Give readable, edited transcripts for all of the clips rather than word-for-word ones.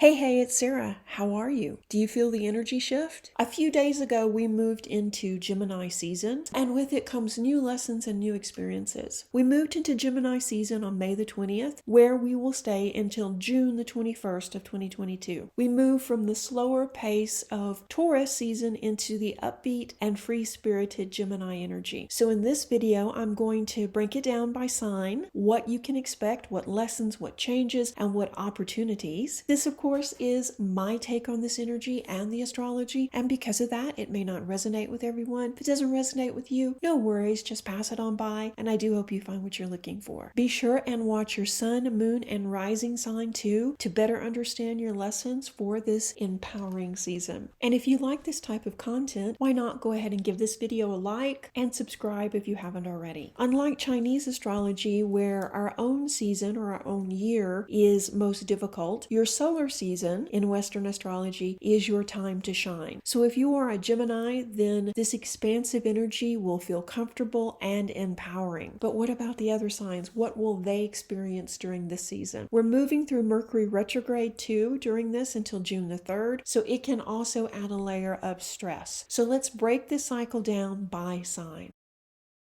Hey, it's Sarah. How are you? Do you feel the energy shift? A few days ago, we moved into Gemini season, and with it comes new lessons and new experiences. We moved into Gemini season on May the 20th, where we will stay until June the 21st of 2022. We move from the slower pace of Taurus season into the upbeat and free-spirited Gemini energy. So in this video, I'm going to break it down by sign, what you can expect, what lessons, what changes, and what opportunities. This, of course, is my take on this energy and the astrology, and because of that, it may not resonate with everyone. If it doesn't resonate with you, no worries, just pass it on by, and I do hope you find what you're looking for. Be sure and watch your sun, moon, and rising sign too to better understand your lessons for this empowering season. And if you like this type of content, why not go ahead and give this video a like and subscribe if you haven't already. Unlike Chinese astrology, where our own season or our own year is most difficult, your solar season in Western astrology is your time to shine. So if you are a Gemini, then this expansive energy will feel comfortable and empowering. But what about the other signs? What will they experience during this season? We're moving through Mercury retrograde too during this until June the 3rd, so it can also add a layer of stress. So let's break this cycle down by sign.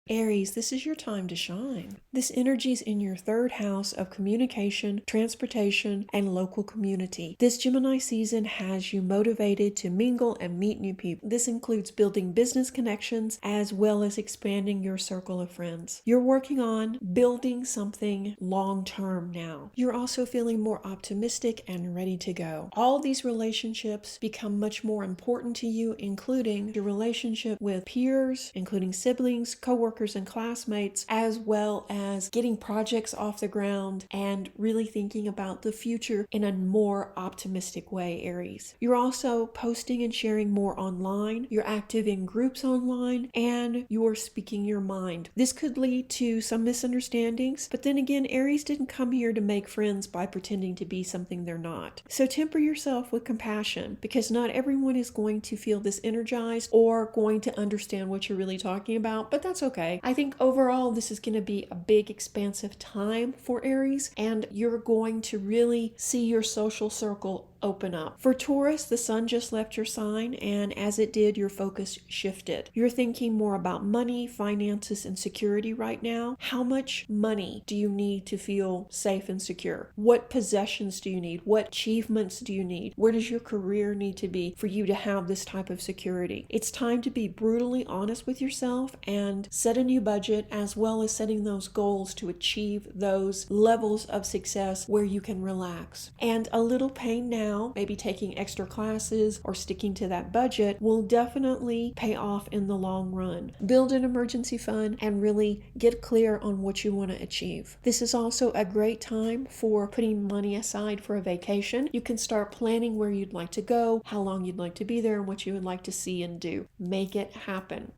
Aries, this is your time to shine. This energy is in your third house of communication, transportation, and local community. This Gemini season has you motivated to mingle and meet new people. This includes building business connections as well as expanding your circle of friends. You're working on building something long-term now. You're also feeling more optimistic and ready to go. All these relationships become much more important to you, including your relationship with peers, including siblings, coworkers, and classmates, as well as getting projects off the ground and really thinking about the future in a more optimistic way, Aries. You're also posting and sharing more online. You're active in groups online, and you're speaking your mind. This could lead to some misunderstandings, but then again, Aries didn't come here to make friends by pretending to be something they're not. So temper yourself with compassion, because not everyone is going to feel this energized or going to understand what you're really talking about, but that's okay. I think overall this is going to be a big expansive time for Aries, and you're going to really see your social circle open up. For Taurus, the sun just left your sign, and as it did, your focus shifted. You're thinking more about money, finances, and security right now. How much money do you need to feel safe and secure? What possessions do you need? What achievements do you need? Where does your career need to be for you to have this type of security? It's time to be brutally honest with yourself and set a new budget, as well as setting those goals to achieve those levels of success where you can relax. And a little pain now, maybe taking extra classes or sticking to that budget, will definitely pay off in the long run. Build an emergency fund and really get clear on what you want to achieve. This is also a great time for putting money aside for a vacation. You can start planning where you'd like to go, how long you'd like to be there, and what you would like to see and do. Make it happen.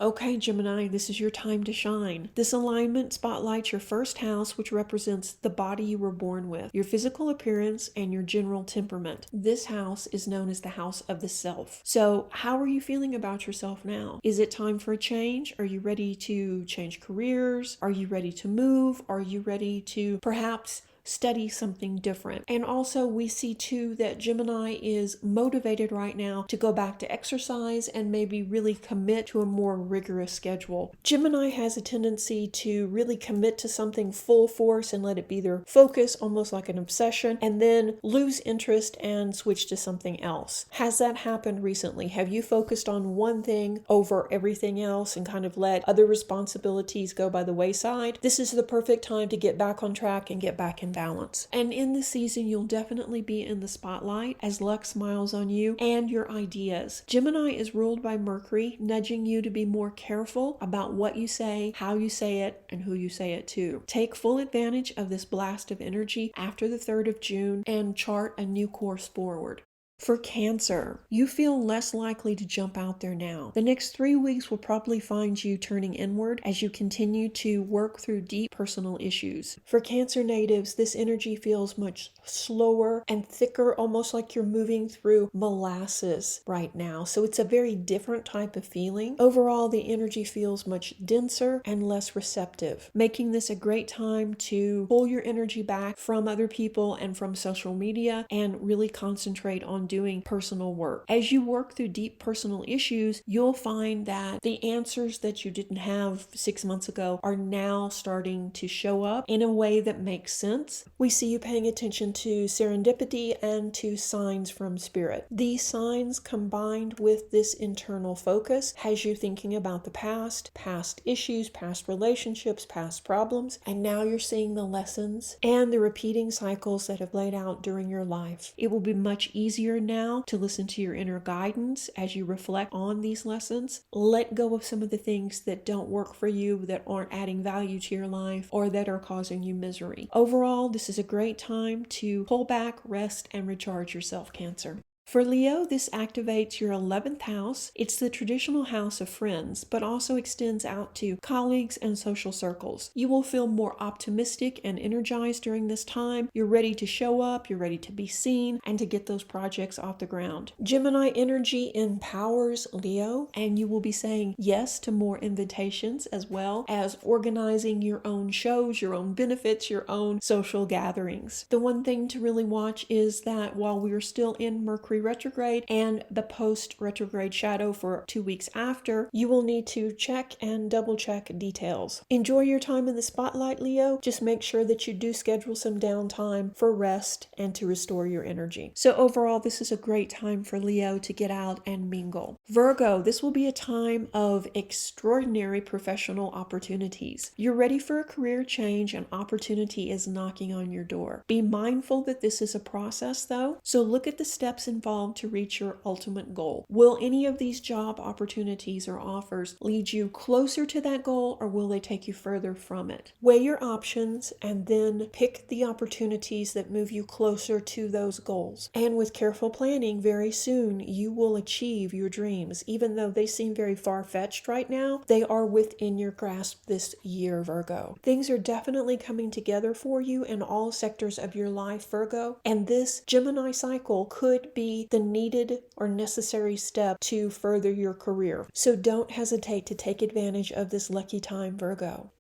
Okay, Gemini, this is your time to shine. This alignment spotlights your first house, which represents the body you were born with, your physical appearance, and your general temperament. This house is known as the house of the self. So how are you feeling about yourself now? Is it time for a change? Are you ready to change careers? Are you ready to move? Are you ready to perhaps study something different? And also we see too that Gemini is motivated right now to go back to exercise and maybe really commit to a more rigorous schedule. Gemini has a tendency to really commit to something full force and let it be their focus, almost like an obsession, and then lose interest and switch to something else. Has that happened recently? Have you focused on one thing over everything else and kind of let other responsibilities go by the wayside? This is the perfect time to get back on track and get back in balance. And in this season, you'll definitely be in the spotlight as luck smiles on you and your ideas. Gemini is ruled by Mercury, nudging you to be more careful about what you say, how you say it, and who you say it to. Take full advantage of this blast of energy after the 3rd of June and chart a new course forward. For Cancer, you feel less likely to jump out there now. The next 3 weeks will probably find you turning inward as you continue to work through deep personal issues. For Cancer natives, this energy feels much slower and thicker, almost like you're moving through molasses right now. So it's a very different type of feeling. Overall, the energy feels much denser and less receptive, making this a great time to pull your energy back from other people and from social media and really concentrate on doing personal work. As you work through deep personal issues, you'll find that the answers that you didn't have 6 months ago are now starting to show up in a way that makes sense. We see you paying attention to serendipity and to signs from spirit. These signs combined with this internal focus has you thinking about the past issues, past relationships, past problems, and now you're seeing the lessons and the repeating cycles that have played out during your life. It will be much easier now to listen to your inner guidance as you reflect on these lessons. Let go of some of the things that don't work for you, that aren't adding value to your life, or that are causing you misery. Overall, this is a great time to pull back, rest, and recharge yourself, Cancer. For Leo, this activates your 11th house. It's the traditional house of friends, but also extends out to colleagues and social circles. You will feel more optimistic and energized during this time. You're ready to show up, you're ready to be seen, and to get those projects off the ground. Gemini energy empowers Leo, and you will be saying yes to more invitations, as well as organizing your own shows, your own benefits, your own social gatherings. The one thing to really watch is that while we are still in Mercury retrograde and the post retrograde shadow for 2 weeks after, you will need to check and double check details. Enjoy your time in the spotlight, Leo. Just make sure that you do schedule some downtime for rest and to restore your energy. So overall, this is a great time for Leo to get out and mingle. Virgo, this will be a time of extraordinary professional opportunities. You're ready for a career change and opportunity is knocking on your door. Be mindful that this is a process though, so look at the steps involved to reach your ultimate goal. Will any of these job opportunities or offers lead you closer to that goal, or will they take you further from it? Weigh your options and then pick the opportunities that move you closer to those goals. And with careful planning, very soon you will achieve your dreams. Even though they seem very far-fetched right now, they are within your grasp this year, Virgo. Things are definitely coming together for you in all sectors of your life, Virgo, and this Gemini cycle could be the needed or necessary step to further your career. So don't hesitate to take advantage of this lucky time, Virgo.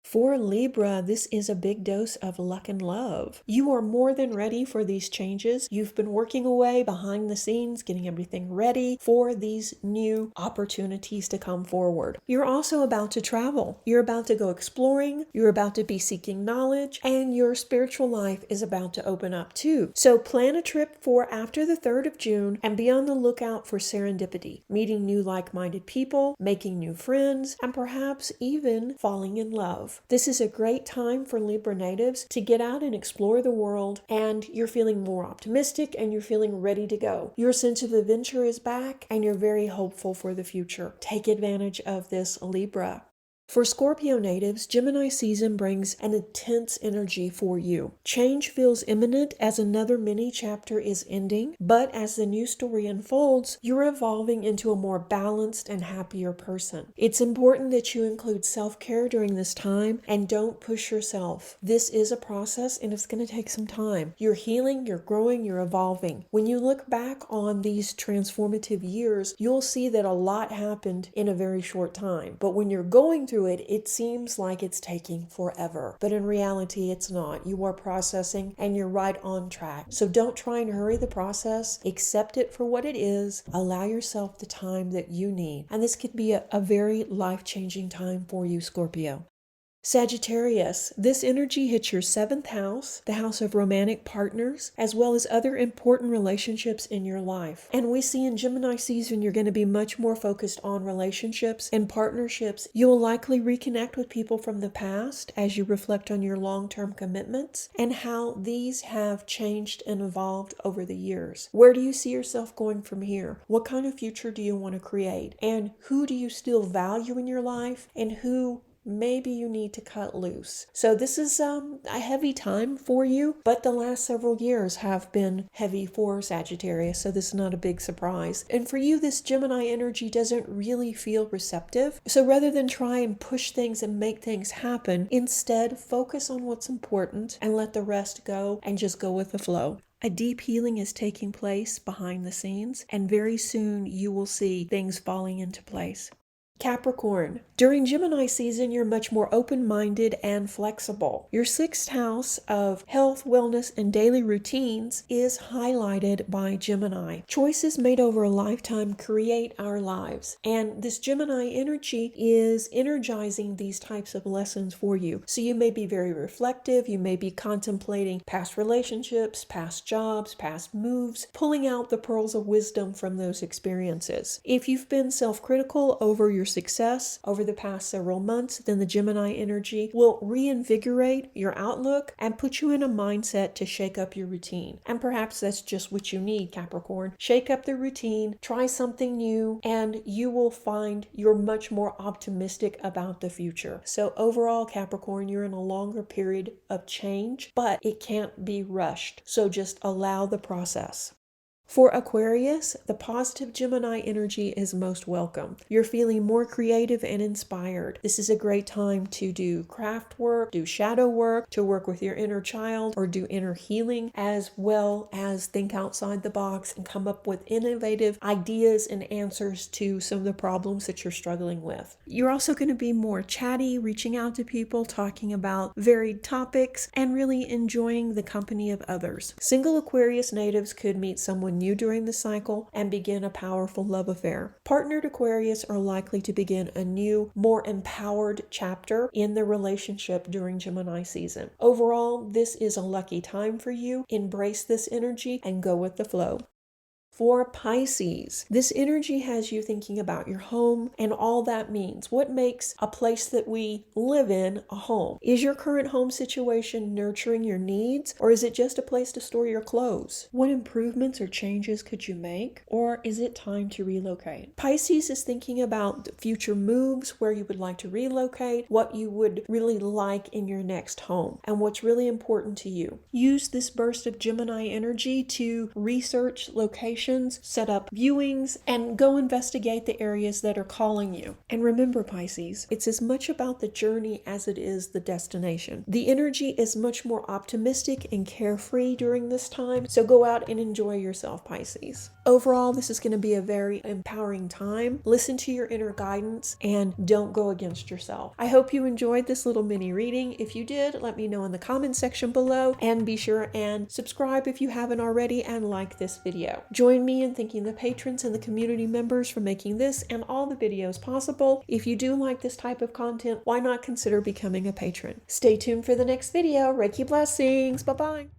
For Libra, this is a big dose of luck and love. You are more than ready for these changes. You've been working away behind the scenes, getting everything ready for these new opportunities to come forward. You're also about to travel. You're about to go exploring. You're about to be seeking knowledge, and your spiritual life is about to open up too. So plan a trip for after the 3rd of June and be on the lookout for serendipity, meeting new like-minded people, making new friends, and perhaps even falling in love. This is a great time for Libra natives to get out and explore the world, and you're feeling more optimistic and you're feeling ready to go. Your sense of adventure is back and you're very hopeful for the future. Take advantage of this, Libra. For Scorpio natives, Gemini season brings an intense energy for you. Change feels imminent as another mini chapter is ending, but as the new story unfolds, you're evolving into a more balanced and happier person. It's important that you include self-care during this time and don't push yourself. This is a process and it's going to take some time. You're healing, you're growing, you're evolving. When you look back on these transformative years, you'll see that a lot happened in a very short time. But when you're going through it seems like it's taking forever. But in reality, it's not. You are processing and you're right on track. So don't try and hurry the process. Accept it for what it is. Allow yourself the time that you need. And this could be a very life-changing time for you, Scorpio. Sagittarius, this energy hits your 7th house, the house of romantic partners, as well as other important relationships in your life. And we see in Gemini season, you're going to be much more focused on relationships and partnerships. You'll likely reconnect with people from the past as you reflect on your long-term commitments and how these have changed and evolved over the years. Where do you see yourself going from here? What kind of future do you want to create? And who do you still value in your life? And who maybe you need to cut loose. So this is a heavy time for you, but the last several years have been heavy for Sagittarius, so this is not a big surprise. And for you, this Gemini energy doesn't really feel receptive. So rather than try and push things and make things happen, instead focus on what's important and let the rest go and just go with the flow. A deep healing is taking place behind the scenes, and very soon you will see things falling into place. Capricorn, during Gemini season, you're much more open-minded and flexible. Your sixth house of health, wellness, and daily routines is highlighted by Gemini. Choices made over a lifetime create our lives, and this Gemini energy is energizing these types of lessons for you. So you may be very reflective, you may be contemplating past relationships, past jobs, past moves, pulling out the pearls of wisdom from those experiences. If you've been self-critical over your success over the past several months, then the Gemini energy will reinvigorate your outlook and put you in a mindset to shake up your routine. And perhaps that's just what you need, Capricorn. Shake up the routine, try something new, and you will find you're much more optimistic about the future. So overall, Capricorn, you're in a longer period of change, but it can't be rushed. So just allow the process. For Aquarius, the positive Gemini energy is most welcome. You're feeling more creative and inspired. This is a great time to do craft work, do shadow work, to work with your inner child, or do inner healing, as well as think outside the box and come up with innovative ideas and answers to some of the problems that you're struggling with. You're also going to be more chatty, reaching out to people, talking about varied topics, and really enjoying the company of others. Single Aquarius natives could meet someone new during the cycle and begin a powerful love affair. Partnered Aquarius are likely to begin a new, more empowered chapter in the relationship during Gemini season. Overall, this is a lucky time for you. Embrace this energy and go with the flow. For Pisces, this energy has you thinking about your home and all that means. What makes a place that we live in a home? Is your current home situation nurturing your needs, or is it just a place to store your clothes? What improvements or changes could you make, or is it time to relocate? Pisces is thinking about future moves, where you would like to relocate, what you would really like in your next home, and what's really important to you. Use this burst of Gemini energy to research locations, set up viewings, and go investigate the areas that are calling you. And remember, Pisces, it's as much about the journey as it is the destination. The energy is much more optimistic and carefree during this time, so go out and enjoy yourself, Pisces. Overall, this is going to be a very empowering time. Listen to your inner guidance and don't go against yourself. I hope you enjoyed this little mini reading. If you did, let me know in the comment section below, and be sure and subscribe if you haven't already, and like this video. Join me in thanking the patrons and the community members for making this and all the videos possible. If you do like this type of content, why not consider becoming a patron? Stay tuned for the next video. Reiki blessings. Bye-bye.